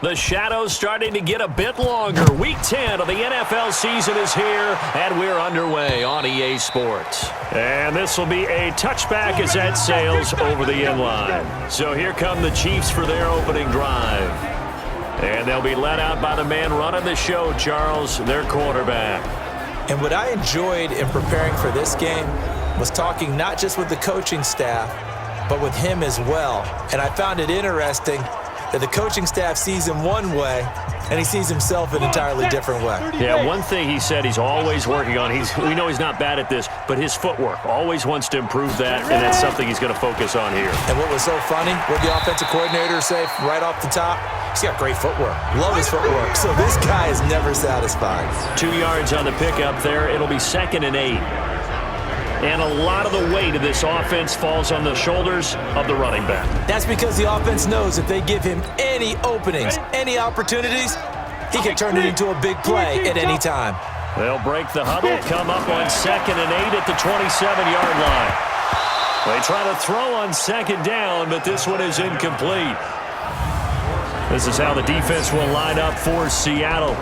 The shadow's starting to get a bit longer. Week 10 of the NFL season is here, and we're underway on EA Sports. And this will be a touchback as that sails over the end line. So here come the Chiefs for their opening drive. And they'll be led out by the man running the show, Charles, their quarterback. And what I enjoyed in preparing for this game was talking not just with the coaching staff, but with him as well. And I found it interesting that the coaching staff sees him one way, and he sees himself an entirely different way. Yeah, one thing he said he's always working on, we know he's not bad at this, but his footwork, always wants to improve that, and that's something he's going to focus on here. And what was so funny, what the offensive coordinator said right off the top, he's got great footwork. Love his footwork. So this guy is never satisfied. 2 yards on the pickup there. It'll be 2nd and 8. And a lot of the weight of this offense falls on the shoulders of the running back. That's because the offense knows if they give him any openings, any opportunities, he can turn it into a big play at any time. They'll break the huddle, come up on 2nd and 8 at the 27-yard line. They try to throw on 2nd down, but this one is incomplete. This is how the defense will line up for Seattle.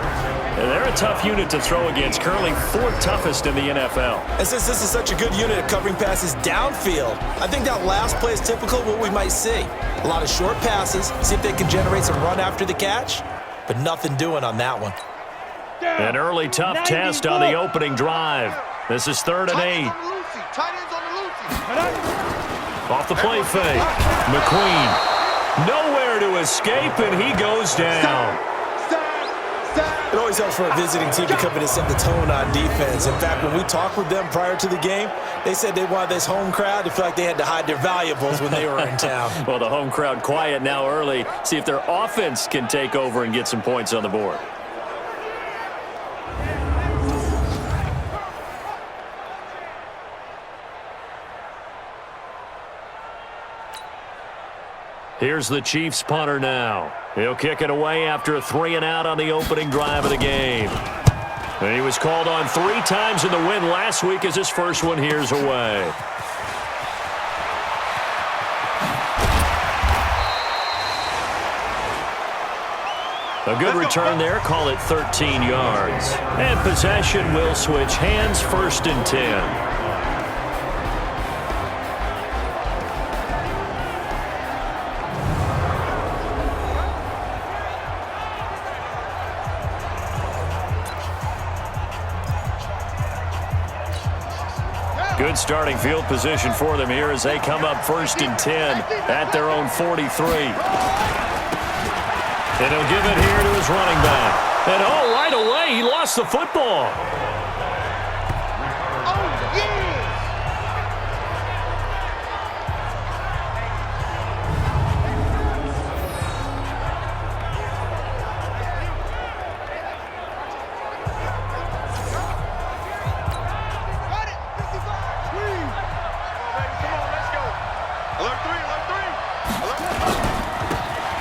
And they're a tough unit to throw against, currently 4th toughest in the NFL. And since this is such a good unit at covering passes downfield, I think that last play is typical of what we might see. A lot of short passes, see if they can generate some run after the catch, but nothing doing on that one. An early tough test on the opening drive. This is 3rd and 8. Off the play fake. McQueen, nowhere to escape, and he goes down. It always helps for a visiting team to come in and set the tone on defense. In fact, when we talked with them prior to the game, they said they wanted this home crowd to feel like they had to hide their valuables when they were in town. Well, the home crowd quiet now early. See if their offense can take over and get some points on the board. Here's the Chiefs punter now. He'll kick it away after a 3-and-out on the opening drive of the game. And he was called on 3 times in the win last week as his first one here's away. A good return there, call it 13 yards. And possession will switch hands, 1st and 10. Good starting field position for them here as they come up 1st and 10 at their own 43. And he'll give it here to his running back. And right away, he lost the football.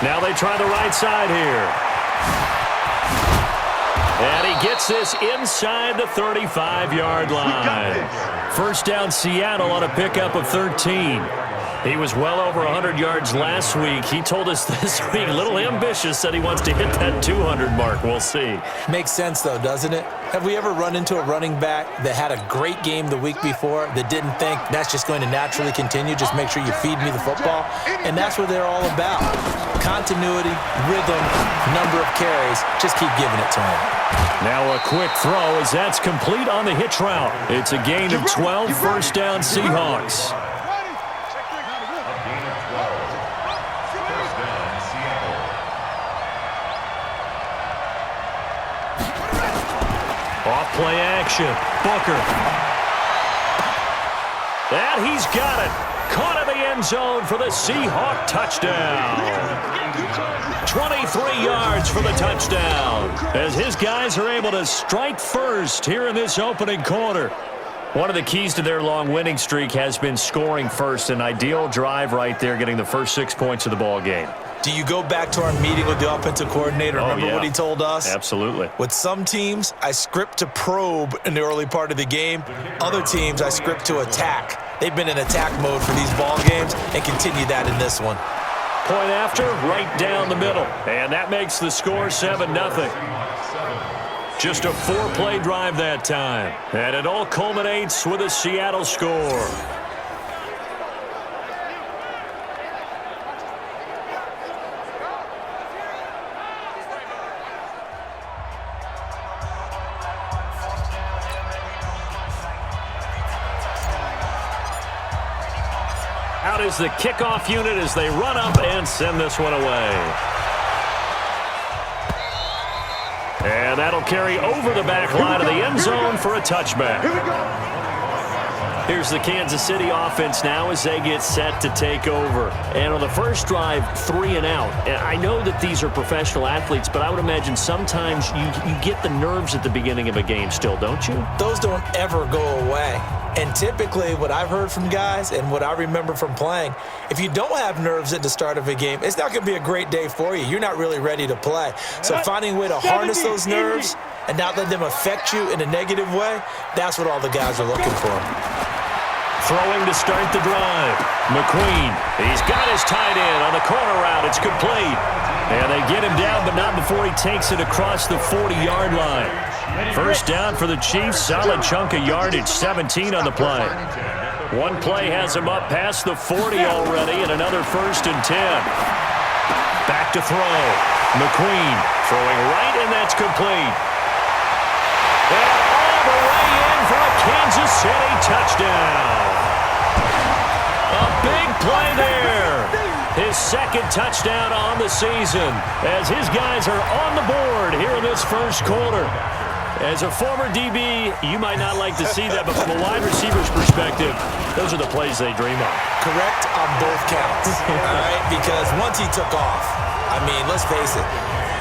Now they try the right side here. And he gets this inside the 35-yard line. 1st down Seattle on a pickup of 13. He was well over 100 yards last week. He told us this week, a little ambitious, that he wants to hit that 200 mark. We'll see. Makes sense, though, doesn't it? Have we ever run into a running back that had a great game the week before that didn't think that's just going to naturally continue? Just make sure you feed me the football. And that's what they're all about. Continuity, rhythm, number of carries. Just keep giving it to him. Now a quick throw as that's complete on the hitch route. It's a gain of 12, 1st down Seahawks. Off-play action. Booker. And he's got it. Caught in the end zone for the Seahawk touchdown. 23 yards for the touchdown as his guys are able to strike first here in this opening quarter. One of the keys to their long winning streak has been scoring first. An ideal drive right there, getting the first 6 points of the ball game. Do you go back to our meeting with the offensive coordinator? Remember what he told us? Absolutely. With some teams, I script to probe in the early part of the game. Other teams, I script to attack. They've been in attack mode for these ball games and continue that in this one. Point after, right down the middle. And that makes the score 7-0. Just a 4-play drive that time. And it all culminates with a Seattle score. Out is the kickoff unit as they run up and send this one away. And that'll carry over the back line of the end zone for a touchback. Here's the Kansas City offense now as they get set to take over. And on the first drive, 3 and out. And I know that these are professional athletes, but I would imagine sometimes you get the nerves at the beginning of a game still, don't you? Those don't ever go away. And typically what I've heard from guys and what I remember from playing, if you don't have nerves at the start of a game, it's not going to be a great day for you. You're not really ready to play. So finding a way to harness those nerves and not let them affect you in a negative way, that's what all the guys are looking for. Throwing to start the drive. McQueen, he's got his tight end on the corner route. It's complete. And they get him down, but not before he takes it across the 40-yard line. First down for the Chiefs. Solid chunk of yardage, 17 on the play. One play has him up past the 40 already, and another 1st and 10. Back to throw. McQueen throwing right, and that's complete. And all the way in for a Kansas City touchdown. A big play there. His second touchdown on the season as his guys are on the board here in this first quarter. As a former DB, you might not like to see that, but from a wide receiver's perspective, those are the plays they dream of. Correct on both counts, all right? Because once he took off, I mean, let's face it,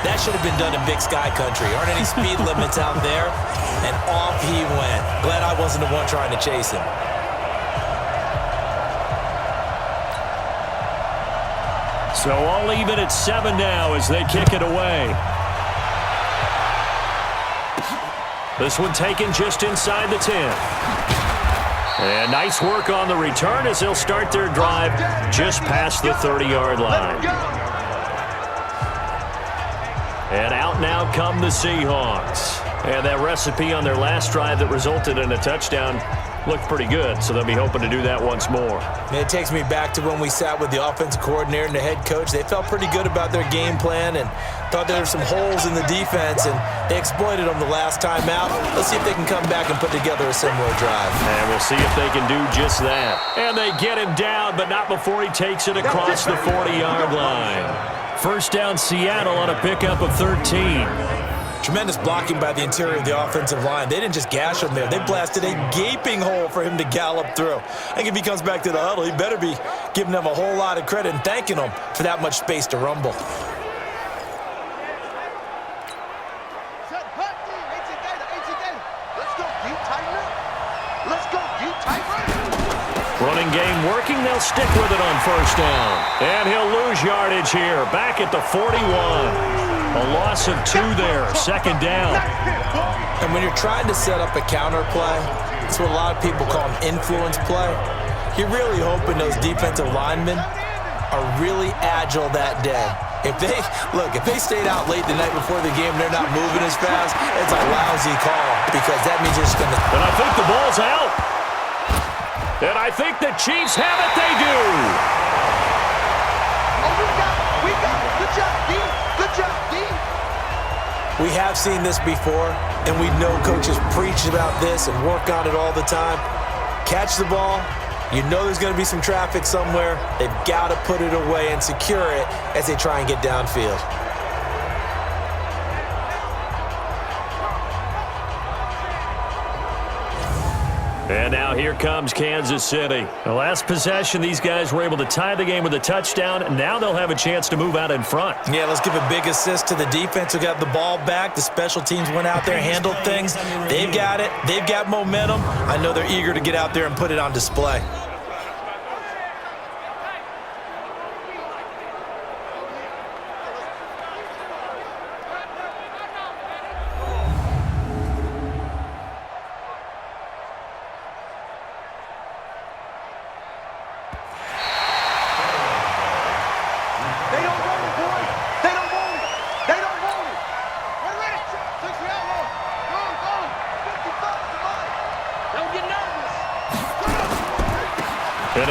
that should have been done in Big Sky Country. Aren't any speed limits out there? And off he went. Glad I wasn't the one trying to chase him. So all even at 7 now as they kick it away. This one taken just inside the 10. And nice work on the return as they'll start their drive just past the 30-yard line. And out now come the Seahawks. And that recipe on their last drive that resulted in a touchdown looked pretty good, so they'll be hoping to do that once more. And it takes me back to when we sat with the offensive coordinator and the head coach. They felt pretty good about their game plan and thought there were some holes in the defense, and they exploited them the last time out. Let's see if they can come back and put together a similar drive. And we'll see if they can do just that. And they get him down, but not before he takes it across the 40-yard line. First down, Seattle on a pickup of 13. Tremendous blocking by the interior of the offensive line. They didn't just gash him there. They blasted a gaping hole for him to gallop through. I think if he comes back to the huddle, he better be giving them a whole lot of credit and thanking them for that much space to rumble. Running game working. They'll stick with it on first down. And he'll lose yardage here. Back at the 41. A loss of 2 there. Second down. And when you're trying to set up a counter play, it's what a lot of people call an influence play. You're really hoping those defensive linemen are really agile that day. If they stayed out late the night before the game and they're not moving as fast, it's a lousy call because that means you're just going to... And I think the ball's out. And I think the Chiefs have it. They do. Oh, we got it. Good job, D. Good job, D. We have seen this before, and we know coaches preach about this and work on it all the time. Catch the ball. You know there's going to be some traffic somewhere. They've got to put it away and secure it as they try and get downfield. And now here comes Kansas City. The last possession, these guys were able to tie the game with a touchdown. Now they'll have a chance to move out in front. Yeah, let's give a big assist to the defense who got the ball back. The special teams went out there, handled things. They've got it. They've got momentum. I know they're eager to get out there and put it on display.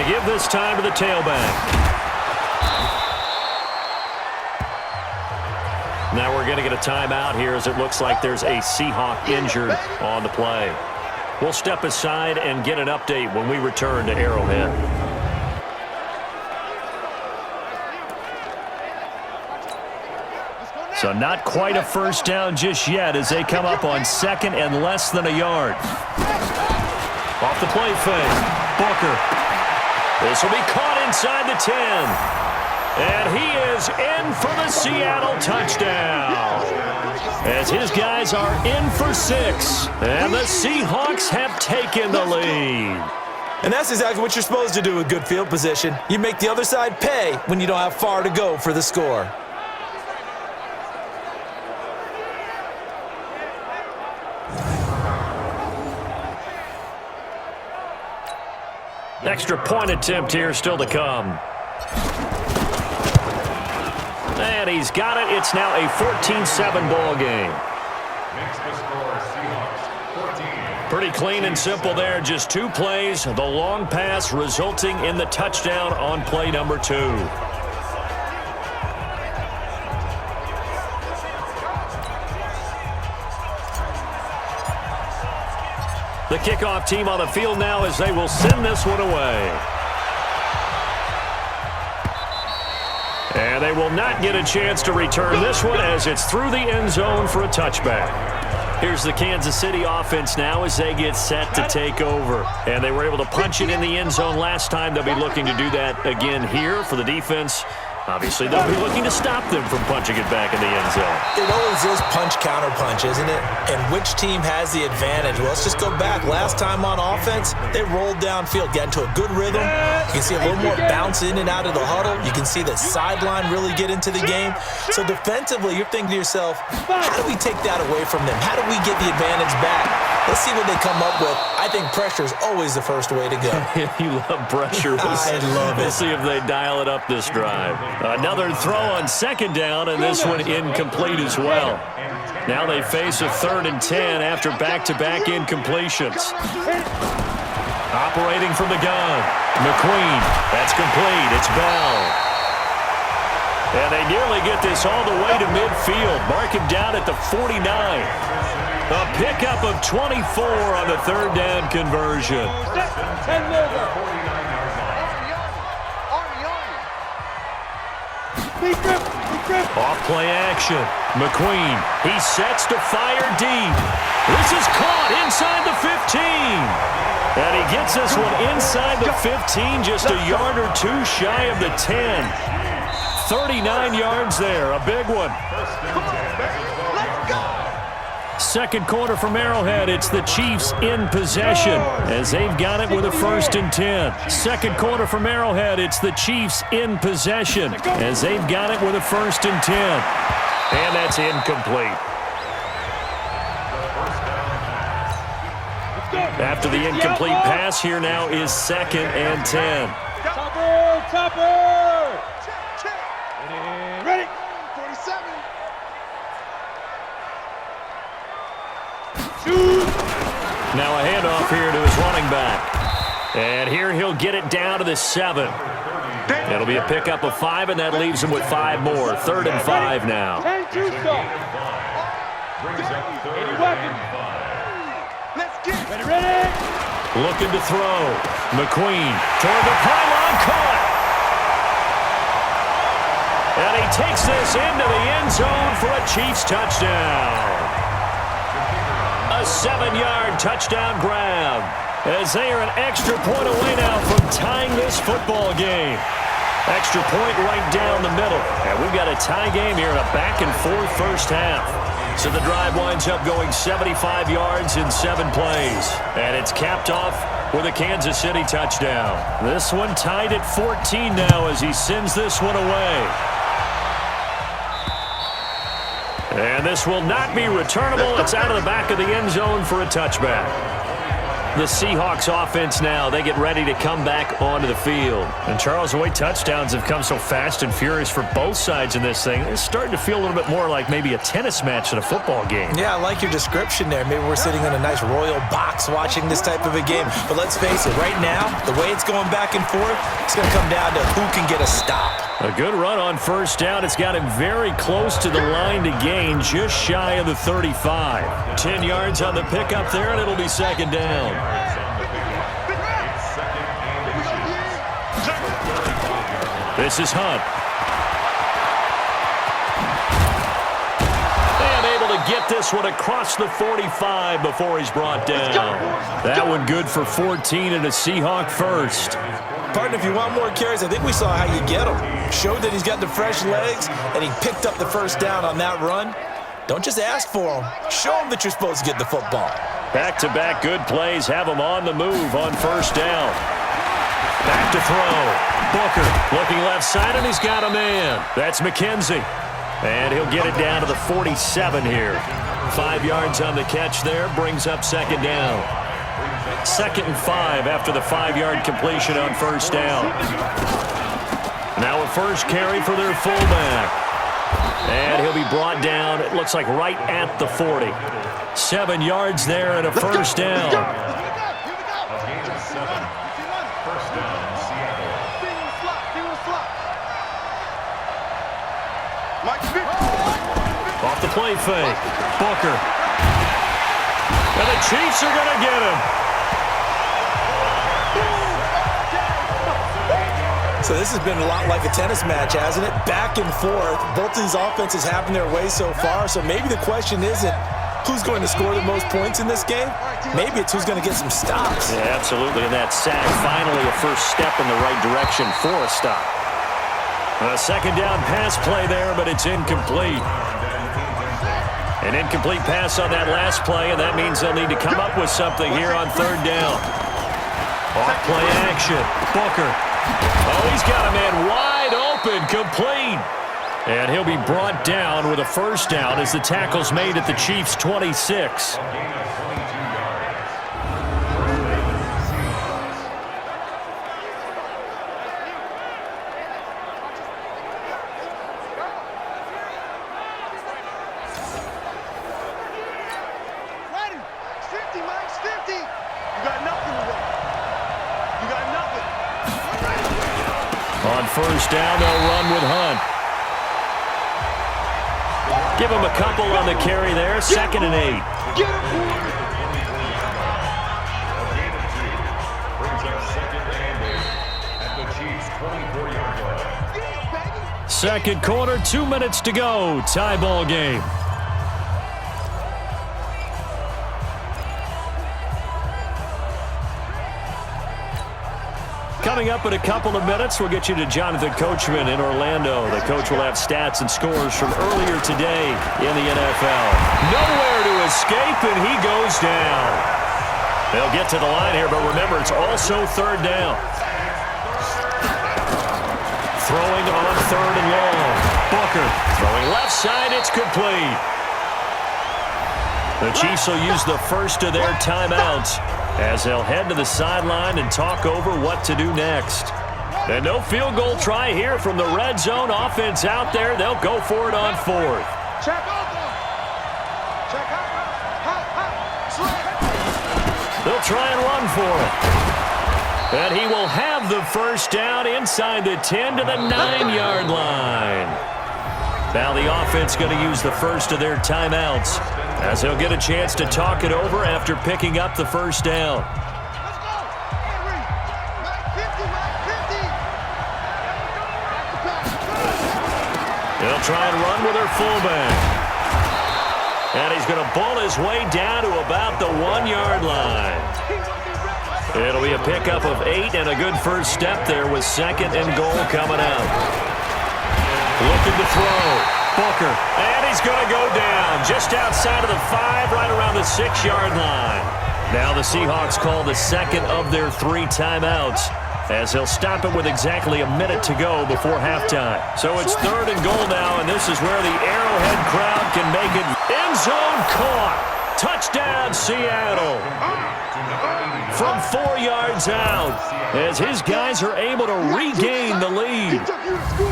they give this time to the tailback. Now we're going to get a timeout here as it looks like there's a Seahawk injured on the play. We'll step aside and get an update when we return to Arrowhead. So not quite a first down just yet as they come up on second and less than a yard. Off the play fake, Booker. This will be caught inside the 10. And he is in for the Seattle touchdown. As his guys are in for 6. And the Seahawks have taken the lead. And that's exactly what you're supposed to do with good field position. You make the other side pay when you don't have far to go for the score. Extra point attempt here still to come. And he's got it. It's now a 14-7 ball game. Pretty clean and simple there. Just 2 plays. The long pass resulting in the touchdown on play number 2. The kickoff team on the field now as they will send this one away. And they will not get a chance to return this one as it's through the end zone for a touchback. Here's the Kansas City offense now as they get set to take over. And they were able to punch it in the end zone last time. They'll be looking to do that again here for the defense. Obviously, they'll be looking to stop them from punching it back in the end zone. It always is punch-counter-punch, isn't it? And which team has the advantage? Well, let's just go back. Last time on offense, they rolled downfield, got into a good rhythm. You can see a little more bounce in and out of the huddle. You can see the sideline really get into the game. So defensively, you're thinking to yourself, how do we take that away from them? How do we get the advantage back? Let's see what they come up with. I think pressure is always the first way to go. You love pressure. I love it. We'll see if they dial it up this drive. Another throw on second down, and this one incomplete as well. Now they face a 3rd and 10 after back-to-back incompletions. Operating from the gun, McQueen. That's complete. It's Bell. And they nearly get this all the way to midfield. Mark him down at the 49. A pickup of 24 on the 3rd down conversion. Off play action. McQueen. He sets to fire deep. This is caught inside the 15. And he gets this one inside the 15, just a yard or 2 shy of the 10. 39 yards there, a big one. Second quarter from Arrowhead, it's the Chiefs in possession as they've got it with a 1st and 10. Second quarter from Arrowhead, it's the Chiefs in possession as they've got it with a 1st and 10. And that's incomplete. After the incomplete pass, here now is 2nd and 10. Topper! Ready? 47. Now a handoff here to his running back. And here he'll get it down to the 7. It'll be a pickup of 5, and that leaves him with 5 more. 3rd and 5 now. Ready? Looking to throw. McQueen toward the pylon, caught. And he takes this into the end zone for a Chiefs touchdown. A 7-yard touchdown grab as they are an extra point away now from tying this football game. Extra point right down the middle. And we've got a tie game here in a back-and-forth first half. So the drive winds up going 75 yards in 7 plays. And it's capped off with a Kansas City touchdown. This one tied at 14 now as he sends this one away. And this will not be returnable. It's out of the back of the end zone for a touchback. The Seahawks offense now, they get ready to come back onto the field. And Charles, the way touchdowns have come so fast and furious for both sides in this thing, it's starting to feel a little bit more like maybe a tennis match than a football game. Yeah, I like your description there. Maybe we're sitting in a nice royal box watching this type of a game. But let's face it, right now, the way it's going back and forth, it's going to come down to who can get a stop. A good run on first down. It's got him very close to the line to gain, just shy of the 35. 10 yards on the pickup there, and it'll be second down. This is Hunt. And able to get this one across the 45 before he's brought down. That one good for 14 and a Seahawk first. Partner, if you want more carries, I think we saw how you get him. Showed that he's got the fresh legs, and he picked up the first down on that run. Don't just ask for him. Show him that you're supposed to get the football. Back-to-back good plays have him on the move on first down. Back to throw. Booker looking left side, and he's got a man. That's McKenzie. And he'll get it down to the 47 here. 5 yards on the catch there, brings up second down. 2nd and 5 after the 5-yard completion on first down. Now a first carry for their fullback. And he'll be brought down, it looks like right at the 40. 7 yards there and a first down. Off the play fake. Booker. And the Chiefs are going to get him. So this has been a lot like a tennis match, hasn't it? Back and forth. Both of these offenses having their way so far. So maybe the question isn't who's going to score the most points in this game. Maybe it's who's going to get some stops. Yeah, absolutely. And that sack, finally a first step in the right direction for a stop. A second down pass play there, but it's incomplete. An incomplete pass on that last play, and that means they'll need to come up with something here on third down. Off play action. Booker. Oh, he's got a man wide open, complete. And he'll be brought down with a first down as the tackle's made at the Chiefs' 26. On first down, they'll run with Hunt. Give him a couple on the carry there. 2nd and 8. Second quarter, 2 minutes to go. Tie ball game. Coming up in a couple of minutes, we'll get you to Jonathan Coachman in Orlando. The coach will have stats and scores from earlier today in the NFL. Nowhere to escape, and he goes down. They'll get to the line here, but remember, it's also third down. Throwing on 3rd and long. Booker throwing left side, it's complete. The Chiefs will use the first of their timeouts as they'll head to the sideline and talk over what to do next. And no field goal try here from the red zone offense out there. They'll go for it on 4th. They'll try and run for it. And he will have the first down inside the 10 to the 9-yard line. Now the offense going to use the first of their timeouts as he'll get a chance to talk it over after picking up the first down. He'll try and run with her fullback. And he's going to bull his way down to about the 1-yard line. It'll be a pickup of 8 and a good first step there with 2nd and goal coming out. Looking to throw. Booker, and he's going to go down just outside of the 5, right around the 6-yard line. Now the Seahawks call the second of their 3 timeouts as they'll stop it with exactly a minute to go before halftime. So it's 3rd and goal now, and this is where the Arrowhead crowd can make it. End zone caught. Touchdown, Seattle. from 4 yards out as his guys are able to regain the lead.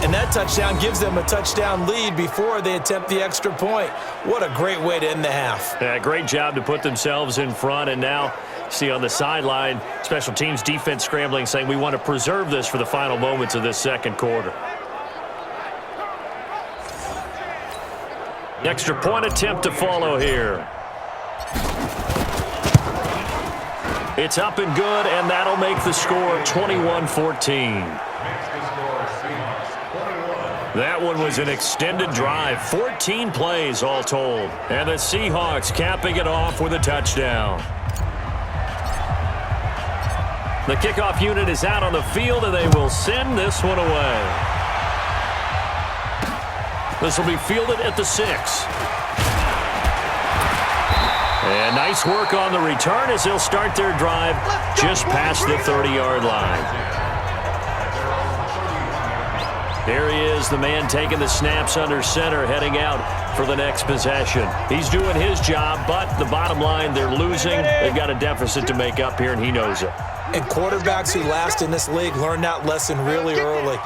And that touchdown gives them a touchdown lead before they attempt the extra point. What a great way to end the half. Yeah, great job to put themselves in front, and now see on the sideline, special teams defense scrambling, saying we want to preserve this for the final moments of this second quarter. Extra point attempt to follow here. It's up and good, and that'll make the score 21-14. That one was an extended drive, 14 plays all told. And the Seahawks capping it off with a touchdown. The kickoff unit is out on the field, and they will send this one away. This will be fielded at the 6. And nice work on the return as they'll start their drive just past the 30-yard line. There he is, the man taking the snaps under center, heading out for the next possession. He's doing his job, but the bottom line, they're losing. They've got a deficit to make up here, and he knows it. And quarterbacks who last in this league learn that lesson really early.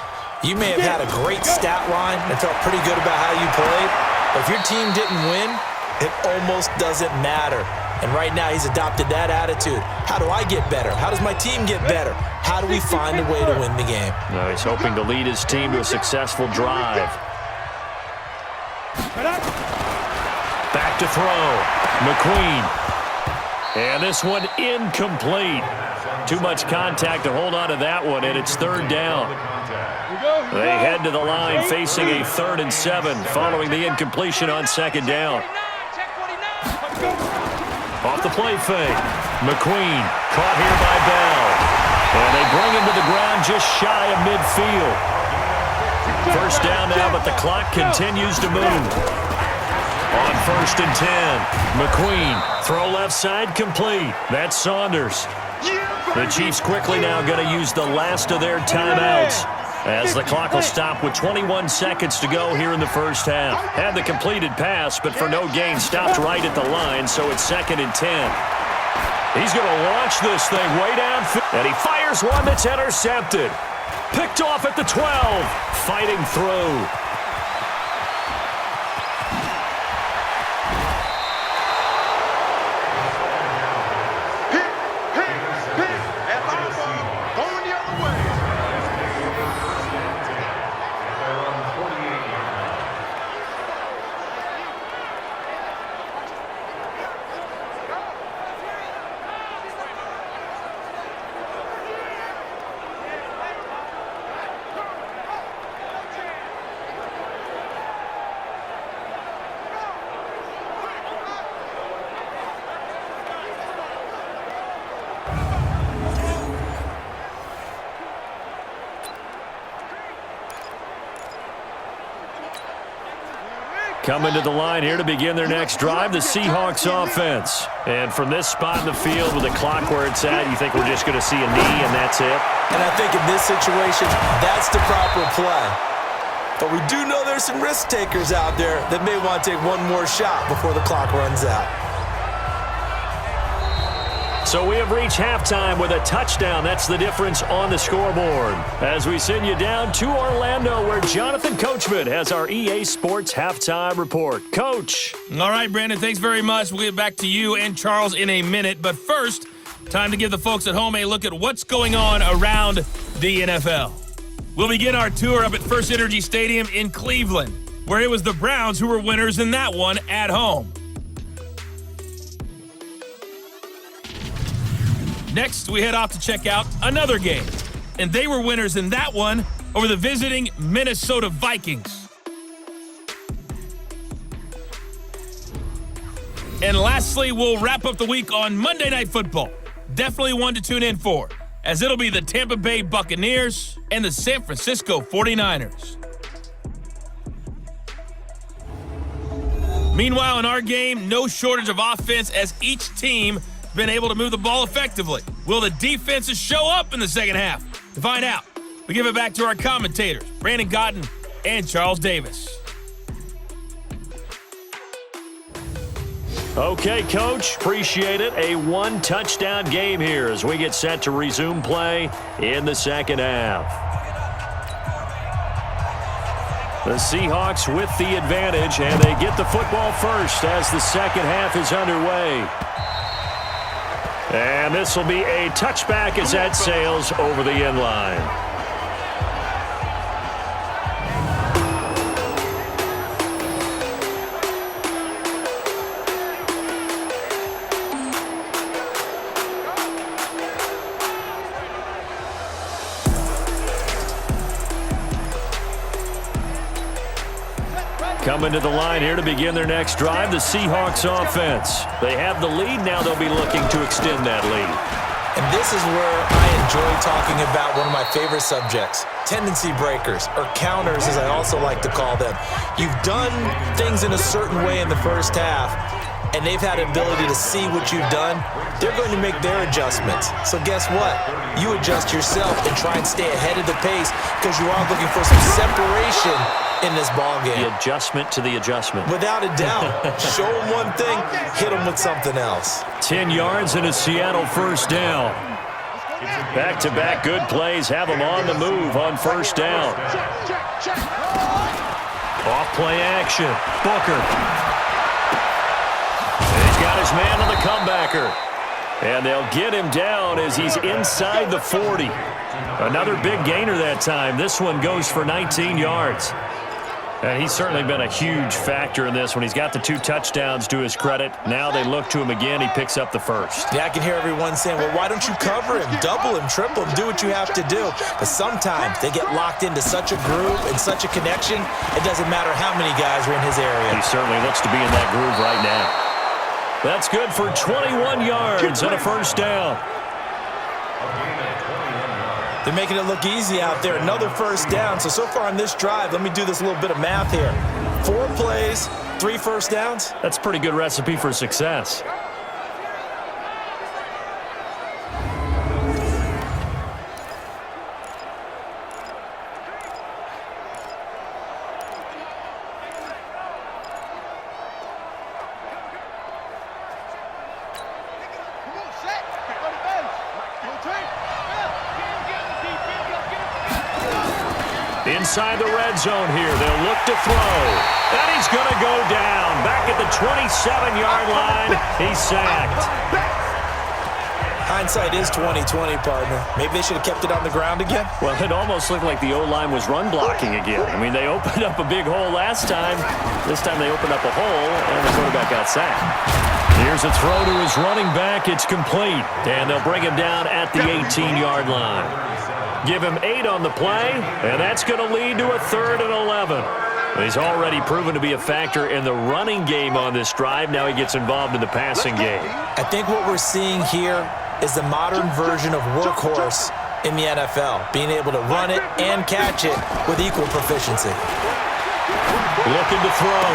You may have had a great stat line and felt pretty good about how you played, but if your team didn't win, it almost doesn't matter. And right now, he's adopted that attitude. How do I get better? How does my team get better? How do we find a way to win the game? No, he's hoping to lead his team to a successful drive. Back to throw. McQueen. And this one incomplete. Too much contact to hold on to that one, and it's third down. They head to the line facing a 3rd and 7 following the incompletion on second down. Off the play fake. McQueen caught here by Bell. And they bring him to the ground just shy of midfield. First down now, but the clock continues to move. On 1st and 10, McQueen, throw left side complete. That's Saunders. The Chiefs quickly now going to use the last of their timeouts as the clock will stop with 21 seconds to go here in the first half. Had the completed pass, but for no gain, stopped right at the line, so it's 2nd and 10. He's going to launch this thing way downfield, and he fires one that's intercepted. Picked off at the 12, fighting through. Coming to the line here to begin their next drive, the Seahawks offense. And from this spot in the field with the clock where it's at, you think we're just going to see a knee and that's it? And I think in this situation, that's the proper play. But we do know there's some risk takers out there that may want to take one more shot before the clock runs out. So we have reached halftime with a touchdown. That's the difference on the scoreboard. As we send you down to Orlando, where Jonathan Coachman has our EA Sports halftime report. Coach. All right, Brandon, thanks very much. We'll get back to you and Charles in a minute. But first, time to give the folks at home a look at what's going on around the NFL. We'll begin our tour up at First Energy Stadium in Cleveland, where it was the Browns who were winners in that one at home. Next, we head off to check out another game, and they were winners in that one over the visiting Minnesota Vikings. And lastly, we'll wrap up the week on Monday Night Football. Definitely one to tune in for, as it'll be the Tampa Bay Buccaneers and the San Francisco 49ers. Meanwhile, in our game, no shortage of offense as each team been able to move the ball effectively. Will the defenses show up in the second half? To find out, we give it back to our commentators, Brandon Cotton and Charles Davis. Okay, Coach. Appreciate it. A one-touchdown game here as we get set to resume play in the second half. The Seahawks with the advantage, and they get the football first as the second half is underway. And this will be a touchback as that sails over the end line. Coming to the line here to begin their next drive, the Seahawks offense. They have the lead. Now they'll be looking to extend that lead. And this is where I enjoy talking about one of my favorite subjects, tendency breakers, or counters as I also like to call them. You've done things in a certain way in the first half, and they've had the ability to see what you've done. They're going to make their adjustments. So guess what? You adjust yourself and try and stay ahead of the pace because you are looking for some separation in this ball game. The adjustment to the adjustment. Without a doubt. Show them one thing, hit them with something else. 10 yards and a Seattle first down. Back-to-back good plays have them on the move on first down. Off-play action. Booker. And he's got his man on the comebacker. And they'll get him down as he's inside the 40. Another big gainer that time. This one goes for 19 yards. And he's certainly been a huge factor in this when he's got the 2 touchdowns to his credit. Now they look to him again. He picks up the first. Yeah, I can hear everyone saying, well, why don't you cover him, double him, triple him, do what you have to do. But sometimes they get locked into such a groove and such a connection, it doesn't matter how many guys are in his area. He certainly looks to be in that groove right now. That's good for 21 yards and a first down. They're making it look easy out there. Another first down. So far on this drive, let me do this little bit of math here. 4 plays, 3 first downs. That's a pretty good recipe for success. Inside the red zone here. They'll look to throw. And he's going to go down. Back at the 27-yard line. He's sacked. Hindsight is 20/20, partner. Maybe they should have kept it on the ground again. Well, it almost looked like the O-line was run blocking again. I mean, they opened up a big hole last time. This time they opened up a hole, and the quarterback got sacked. Here's a throw to his running back. It's complete. And they'll bring him down at the 18-yard line. Give him 8 on the play, and that's going to lead to a 3rd and 11. He's already proven to be a factor in the running game on this drive. Now he gets involved in the passing game. I think what we're seeing here is the modern version of workhorse in the NFL, being able to run it and catch it with equal proficiency. Looking to throw.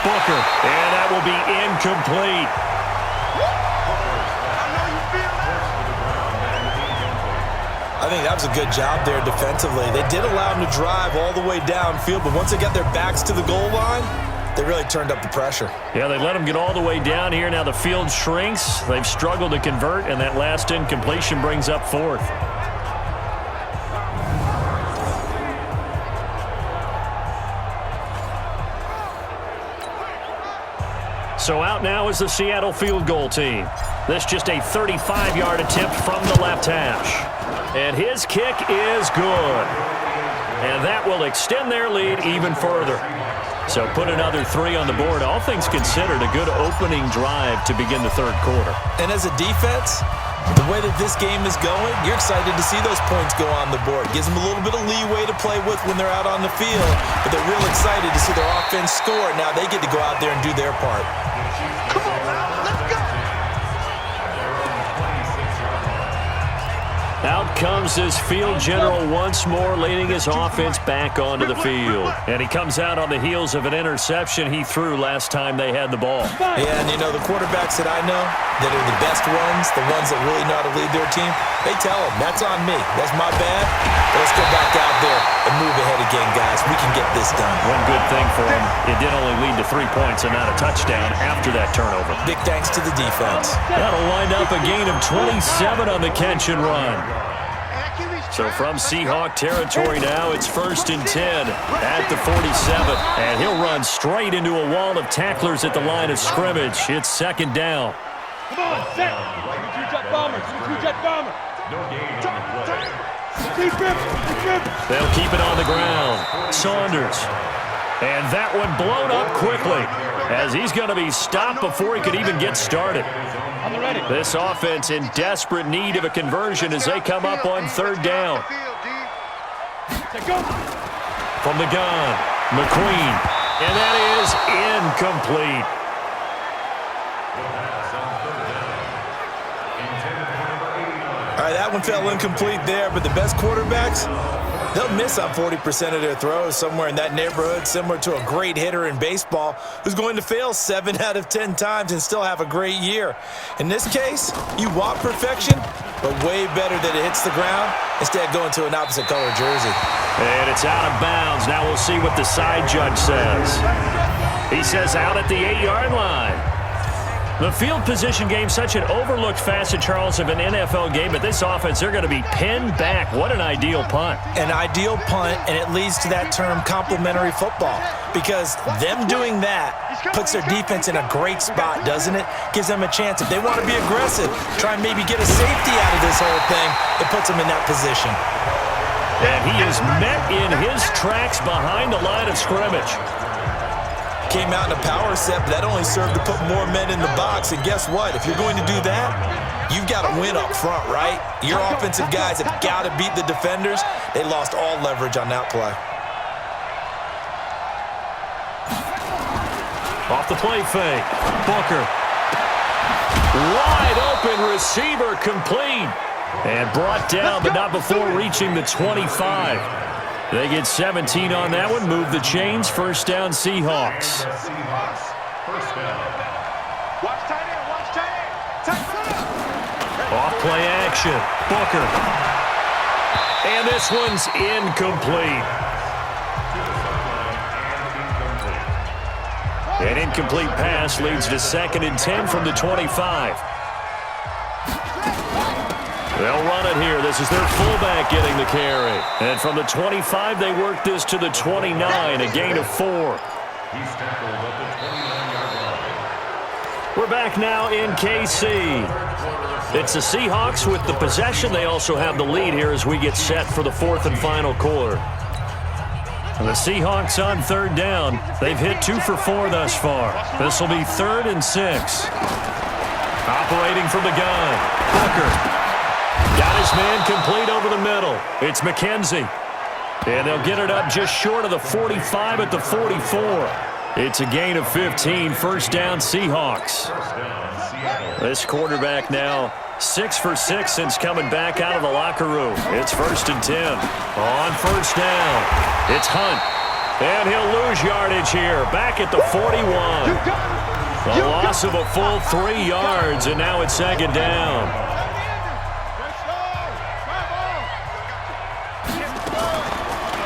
Booker, and that will be incomplete. I think that was a good job there defensively. They did allow them to drive all the way downfield, but once they got their backs to the goal line, they really turned up the pressure. Yeah, they let them get all the way down here. Now the field shrinks. They've struggled to convert, and that last incompletion brings up 4th. So out now is the Seattle field goal team. This just a 35-yard attempt from the left hash. And his kick is good. And that will extend their lead even further. So put another 3 on the board. All things considered, a good opening drive to begin the 3rd quarter. And as a defense, the way that this game is going, you're excited to see those points go on the board. Gives them a little bit of leeway to play with when they're out on the field. But they're real excited to see their offense score. Now they get to go out there and do their part. Come on now, let's go. Out comes this field general once more, leading his offense back onto the field. And he comes out on the heels of an interception he threw last time they had the ball. Yeah, and you know, the quarterbacks that I know that are the best ones, the ones that really know how to lead their team, they tell them, that's on me. That's my bad. But let's go back out there and move ahead again, guys. We can get get this done. One good thing for him, it did only lead to 3 points and not a touchdown after that turnover. Big thanks to the defense. That'll wind up a gain of 27 on the catch and run. So from Seahawk territory now, it's 1st and 10 at the 47. And he'll run straight into a wall of tacklers at the line of scrimmage. It's 2nd down. Come on, set. Two-jet bomber. Two-jet bomber. They'll keep it on the ground. Saunders. And that one blown up quickly as he's going to be stopped before he could even get started. This offense in desperate need of a conversion as they come up on 3rd down. From the gun, McQueen. And that is incomplete. All right, that one fell incomplete there, but the best quarterbacks, they'll miss on 40% of their throws, somewhere in that neighborhood, similar to a great hitter in baseball who's going to fail 7 out of 10 times and still have a great year. In this case, you want perfection, but way better that it hits the ground instead of going to an opposite color jersey. And it's out of bounds. Now we'll see what the side judge says. He says out at the 8-yard line. The field position game, such an overlooked facet, Charles, of an NFL game, but this offense, they're going to be pinned back. What an ideal punt. An ideal punt, and it leads to that term complementary football, because them doing that puts their defense in a great spot, doesn't it? Gives them a chance. If they want to be aggressive, try and maybe get a safety out of this whole thing, it puts them in that position. And he is met in his tracks behind the line of scrimmage. Came out in a power set, but that only served to put more men in the box. And guess what? If you're going to do that, you've got to win up front, right? Your offensive guys have got to beat the defenders. They lost all leverage on that play. Off the play fake. Booker. Wide open receiver complete. And brought down, but not before reaching the 25. They get 17 on that one. Move the chains. 1st down, Seahawks. Off play action. Booker. And this one's incomplete. An incomplete pass leads to 2nd and 10 from the 25. They'll run it here. This is their fullback getting the carry. And from the 25, they work this to the 29, a gain of 4. We're back now in KC. It's the Seahawks with the possession. They also have the lead here as we get set for the 4th and final quarter. And the Seahawks on 3rd down. They've hit 2 for 4 thus far. This will be 3rd and 6. Operating from the gun. Booker. Got his man complete over the middle. It's McKenzie. And they'll get it up just short of the 45 at the 44. It's a gain of 15. 1st down, Seahawks. This quarterback now 6 for 6 since coming back out of the locker room. It's 1st and 10. On 1st down, it's Hunt. And he'll lose yardage here. Back at the 41. A loss of a full 3 yards, and now it's 2nd down.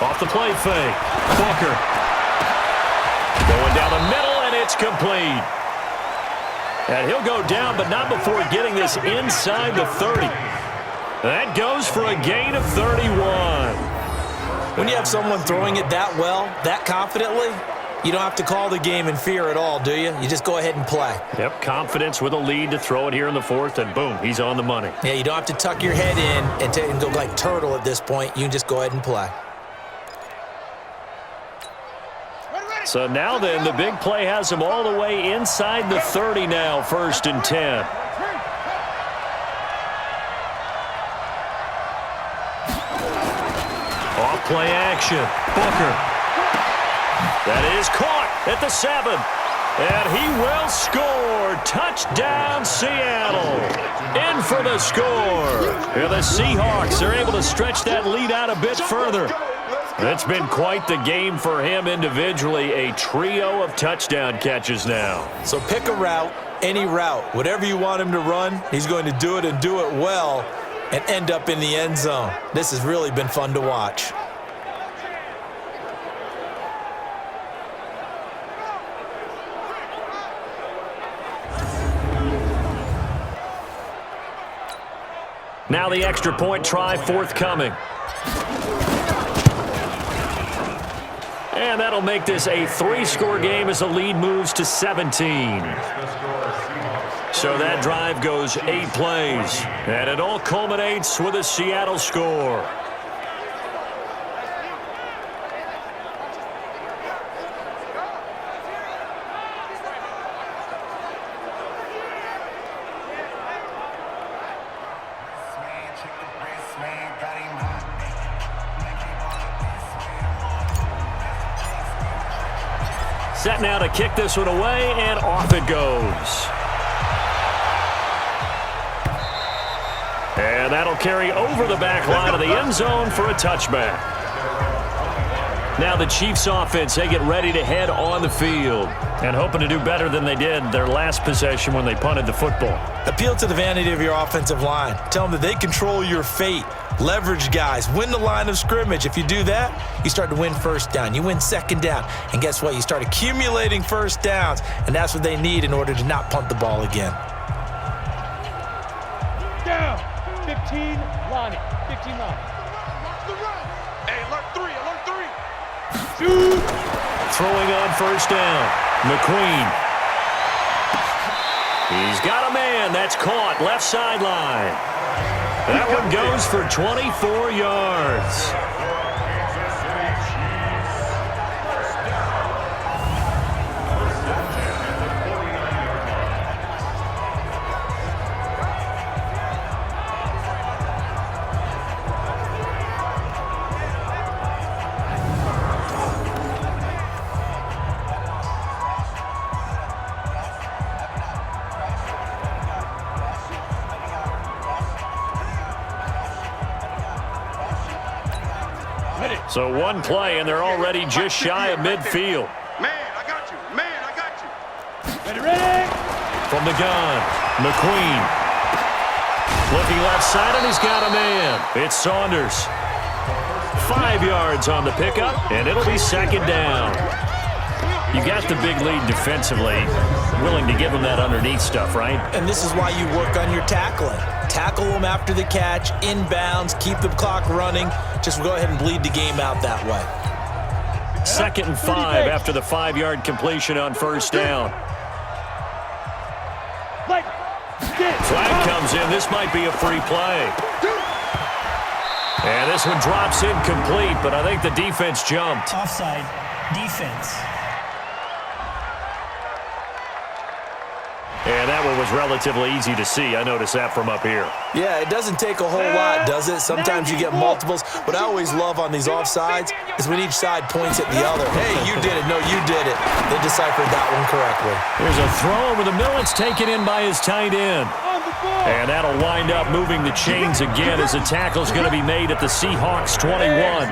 Off the play fake. Booker. Going down the middle, and it's complete. And he'll go down, but not before getting this inside the 30. That goes for a gain of 31. When you have someone throwing it that well, that confidently, you don't have to call the game in fear at all, do you? You just go ahead and play. Yep, confidence with a lead to throw it here in the 4th, and boom, he's on the money. Yeah, you don't have to tuck your head in and go like turtle at this point. You can just go ahead and play. So now then, the big play has him all the way inside the 30 now, 1st and 10. Off play action. Booker. That is caught at the 7. And he will score. Touchdown, Seattle. In for the score. And the Seahawks are able to stretch that lead out a bit further. It's been quite the game for him individually. A trio of touchdown catches now. So pick a route, any route. Whatever you want him to run, he's going to do it and do it well and end up in the end zone. This has really been fun to watch. Now the extra point try forthcoming. And that'll make this a 3-score game as the lead moves to 17. So that drive goes 8 plays, and it all culminates with a Seattle score. Set now to kick this one away, and off it goes. And that'll carry over the back line of the end zone for a touchback. Now the Chiefs offense, they get ready to head on the field and hoping to do better than they did their last possession when they punted the football. Appeal to the vanity of your offensive line. Tell them that they control your fate. Leverage guys. Win the line of scrimmage. If you do that, you start to win first down. You win second down. And guess what? You start accumulating first downs. And that's what they need in order to not punt the ball again. Down. 15, Lonnie. 15, Lonnie. Hey, alert 3, alert 3. Shoot. Throwing on first down. McQueen. He's got a man. That's caught. Left sideline. That one goes for 24 yards. So one play, and they're already just shy of midfield. Man, I got you. Man, I got you. Ready, ready. From the gun, McQueen. Looking left side, and he's got a man. It's Saunders. 5 yards on the pickup, and it'll be second down. You got the big lead defensively. Willing to give them that underneath stuff, right? And this is why you work on your tackling. Tackle them after the catch, inbounds, keep the clock running. Just go ahead and bleed the game out that way. 2nd and 5 after the 5-yard completion on first down. Flag comes in. This might be a free play. And this one drops incomplete, but I think the defense jumped. Offside. Defense. And that one was relatively easy to see. I noticed that from up here. Yeah, it doesn't take a whole lot, does it? Sometimes you get multiples. What I always love on these offsides is when each side points at the other. Hey, you did it. No, you did it. They deciphered that one correctly. There's a throw over the middle. It's taken in by his tight end. And that'll wind up moving the chains again as the tackle's going to be made at the Seahawks 21.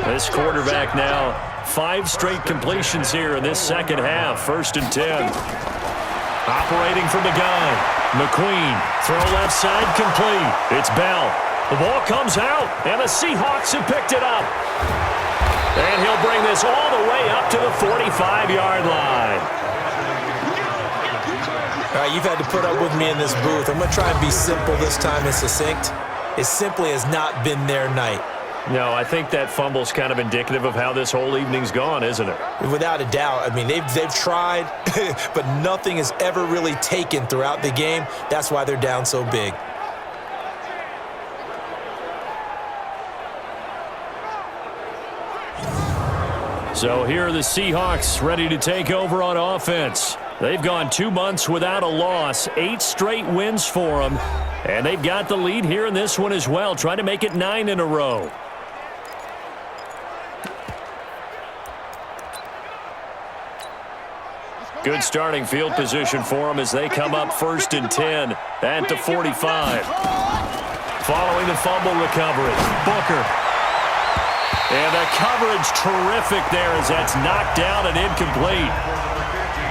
This quarterback now, 5 straight completions here in this second half. 1st and 10. Operating from the gun. McQueen, throw left side, complete. It's Bell. The ball comes out, and the Seahawks have picked it up. And he'll bring this all the way up to the 45-yard line. All right, you've had to put up with me in this booth. I'm going to try and be simple this time and succinct. It simply has not been their night. No, I think that fumble's kind of indicative of how this whole evening's gone, isn't it? Without a doubt. I mean, they've tried, but nothing has ever really taken throughout the game. That's why they're down so big. So here are the Seahawks ready to take over on offense. They've gone 2 months without a loss, 8 straight wins for them, and they've got the lead here in this one as well, trying to make it 9 in a row. Good starting field position for them as they come up 1st and 10 at the 45. Following the fumble recovery, Booker. And the coverage terrific there as that's knocked down and incomplete.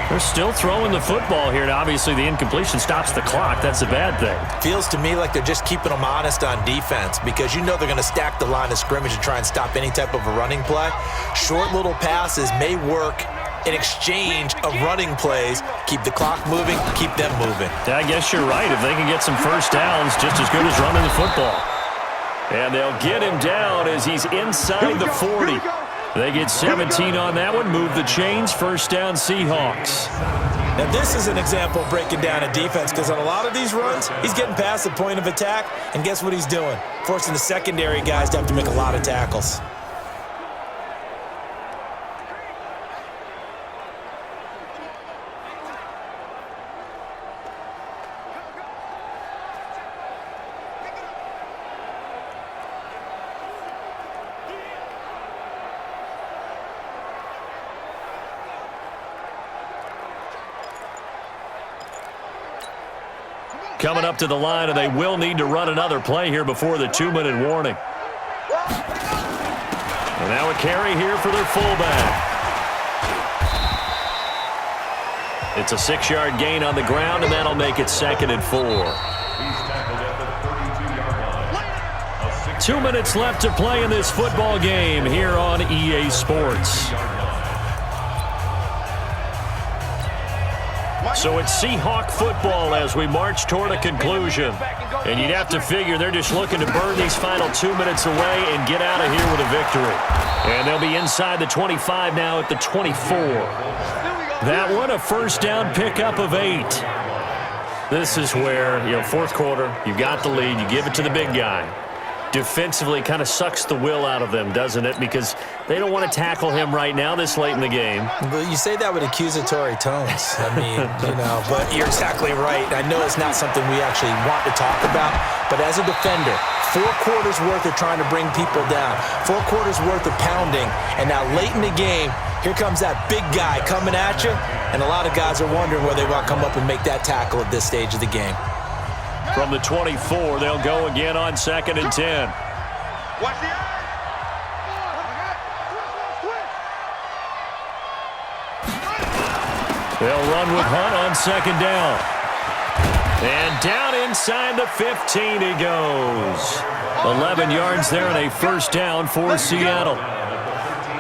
They're still throwing the football here, and obviously the incompletion stops the clock. That's a bad thing. Feels to me like they're just keeping them honest on defense because you know they're going to stack the line of scrimmage and try and stop any type of a running play. Short little passes may work an exchange of running plays. Keep the clock moving, keep them moving. I guess you're right. If they can get some first downs, just as good as running the football. And they'll get him down as he's inside the 40. They get 17 on that one, move the chains, first down Seahawks. Now this is an example of breaking down a defense, because on a lot of these runs, he's getting past the point of attack, and guess what he's doing? Forcing the secondary guys to have to make a lot of tackles. Coming up to the line, and they will need to run another play here before the 2-minute warning. And now a carry here for their fullback. It's a 6-yard gain on the ground, and that'll make it 2nd and 4. 2 minutes left to play in this football game here on EA Sports. So it's Seahawk football as we march toward a conclusion. And you'd have to figure they're just looking to burn these final 2 minutes away and get out of here with a victory. And they'll be inside the 25 now at the 24. That one, a first down pickup of 8. This is where, fourth quarter, you've got the lead, you give it to the big guy. Defensively kind of sucks the will out of them, doesn't it? Because they don't want to tackle him right now this late in the game. But you say that with accusatory tones. I mean, but you're exactly right. I know it's not something we actually want to talk about, but as a defender, 4 quarters worth of trying to bring people down, 4 quarters worth of pounding, and now late in the game, here comes that big guy coming at you, and a lot of guys are wondering whether they want to come up and make that tackle at this stage of the game. From the 24, they'll go again on 2nd and 10. Watch the eye. They'll run with Hunt on 2nd down. And down inside the 15 he goes. 11 yards there and a first down for Seattle.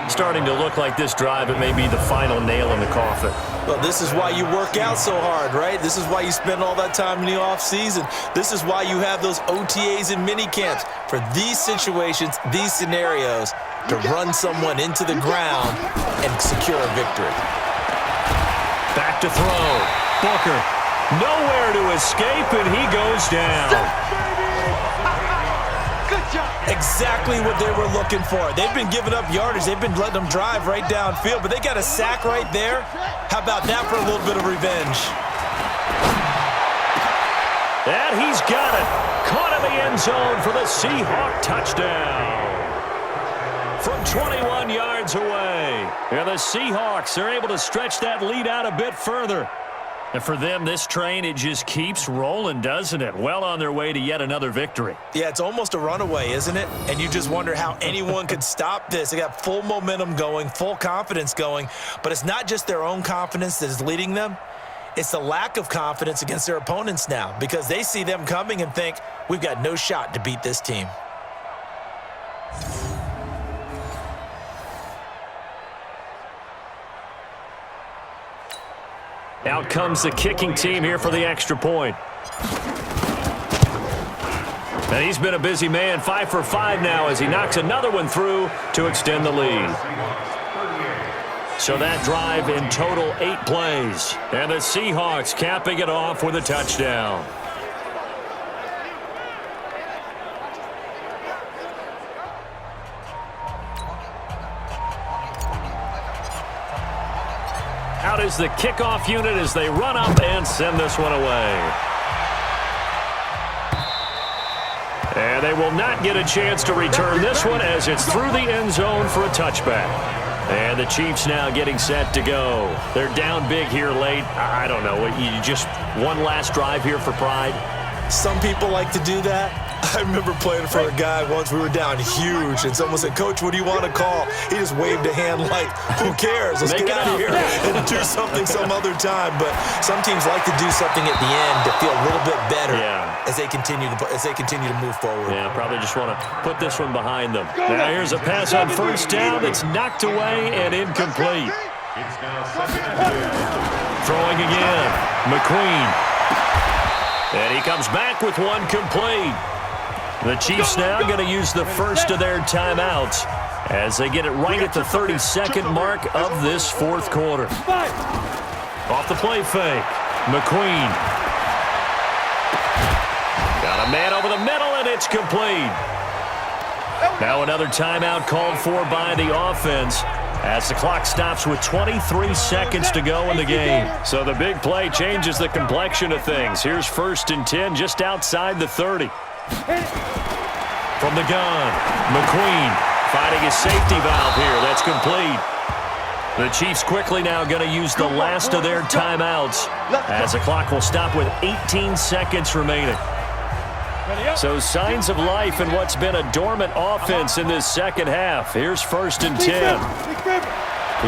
Starting to look like this drive, it may be the final nail in the coffin. Well, this is why you work out so hard, right? This is why you spend all that time in the offseason. This is why you have those OTAs and mini camps for these situations, these scenarios, to run someone into the ground and secure a victory. Back to throw. Booker, nowhere to escape, and he goes down. Exactly what they were looking for. They've been giving up yardage. They've been letting them drive right downfield, but they got a sack right there. How about that for a little bit of revenge? And he's got it. Caught in the end zone for the Seahawk touchdown. From 21 yards away. And the Seahawks are able to stretch that lead out a bit further. And for them, this train, it just keeps rolling, doesn't it? Well on their way to yet another victory. Yeah, it's almost a runaway, isn't it? And you just wonder how anyone could stop this. They got full momentum going, full confidence going. But it's not just their own confidence that is leading them. It's the lack of confidence against their opponents now, because they see them coming and think, we've got no shot to beat this team. Out comes the kicking team here for the extra point. And he's been a busy man, 5 for 5 now as he knocks another one through to extend the lead. So that drive in total 8 plays. And the Seahawks capping it off with a touchdown. Out is the kickoff unit as they run up and send this one away. And they will not get a chance to return this one as it's through the end zone for a touchback. And the Chiefs now getting set to go. They're down big here late. I don't know. You just one last drive here for pride. Some people like to do that. I remember playing for a guy once. We were down huge, and someone said, "Coach, what do you want to call?" He just waved a hand like, "Who cares? Let's get out of here and do something some other time." But some teams like to do something at the end to feel a little bit better as they continue to move forward. Yeah, probably just want to put this one behind them. Now here's a pass on first down that's knocked away and incomplete. Throwing again. McQueen. And he comes back with one complete. The Chiefs now going to use the first of their timeouts as they get it right at the 32nd mark of this fourth quarter. Off the play fake. McQueen. Got a man over the middle, and it's complete. Now another timeout called for by the offense as the clock stops with 23 seconds to go in the game. So the big play changes the complexion of things. Here's 1st and 10 just outside the 30. From the gun, McQueen finding his safety valve here. That's complete. The Chiefs quickly now going to use the last of their timeouts as the clock will stop with 18 seconds remaining. So signs of life in what's been a dormant offense in this second half. Here's 1st and 10.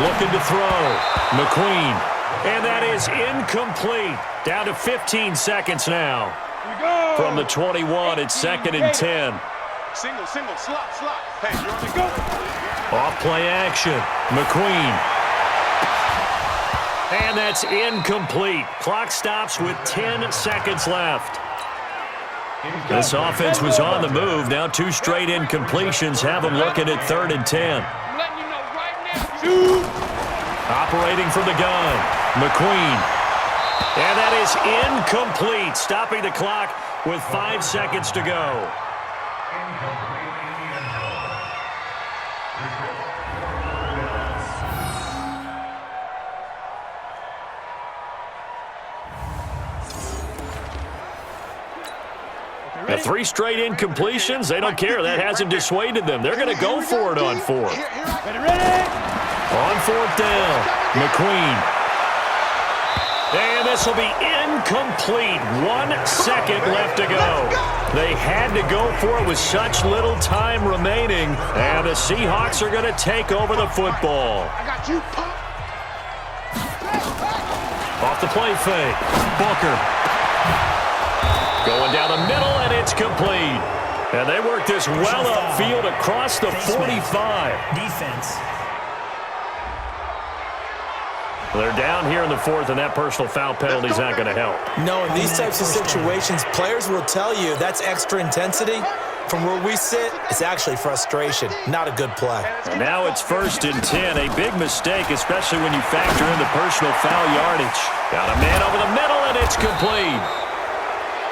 Looking to throw. McQueen. And that is incomplete. Down to 15 seconds now. From the 21, it's 2nd and 10. Single, slot. Hey, you're on the go. Off play action. McQueen. And that's incomplete. Clock stops with 10 seconds left. This offense was on the move. Now 2 straight incompletions have them looking at 3rd and 10. I'm letting you know right now. Operating from the gun. McQueen. And that is incomplete. Stopping the clock with 5 seconds to go. The 3 straight incompletions, they don't care. That hasn't dissuaded them. They're going to go for it on 4th. On 4th down, McQueen. And this will be incomplete. 1 second left to go. They had to go for it with such little time remaining. And the Seahawks are going to take over the football. I got you, Pop. Off the play fake. Booker. Going down the middle, and it's complete. And they work this well upfield across the 45. Defense. They're down here in the 4th, and that personal foul penalty is not going to help. No, in these types of situations, players will tell you that's extra intensity. From where we sit, it's actually frustration. Not a good play. And now it's 1st and 10. A big mistake, especially when you factor in the personal foul yardage. Got a man over the middle, and it's complete.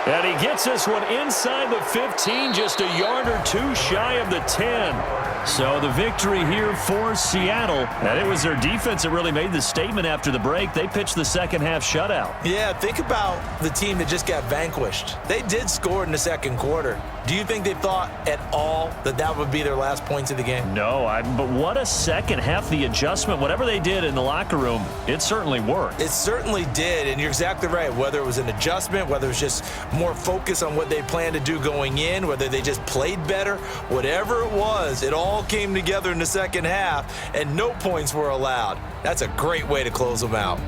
And he gets this one inside the 15, just a yard or 2 shy of the 10. So the victory here for Seattle. And it was their defense that really made the statement after the break. They pitched the second half shutout. Yeah, think about the team that just got vanquished. They did score in the second quarter. Do you think they thought at all that that would be their last points of the game? No, but what a second half. The adjustment, whatever they did in the locker room, it certainly worked. It certainly did, and you're exactly right. Whether it was an adjustment, whether it was just more focus on what they planned to do going in, whether they just played better, whatever it was, it all came together in the second half, and no points were allowed. That's a great way to close them out.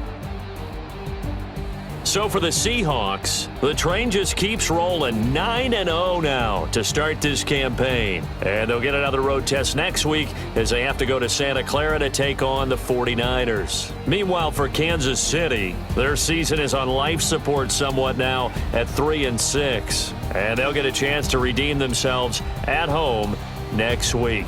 So for the Seahawks, the train just keeps rolling 9-0 now to start this campaign. And they'll get another road test next week as they have to go to Santa Clara to take on the 49ers. Meanwhile, for Kansas City, their season is on life support somewhat now at 3-6. And they'll get a chance to redeem themselves at home next week.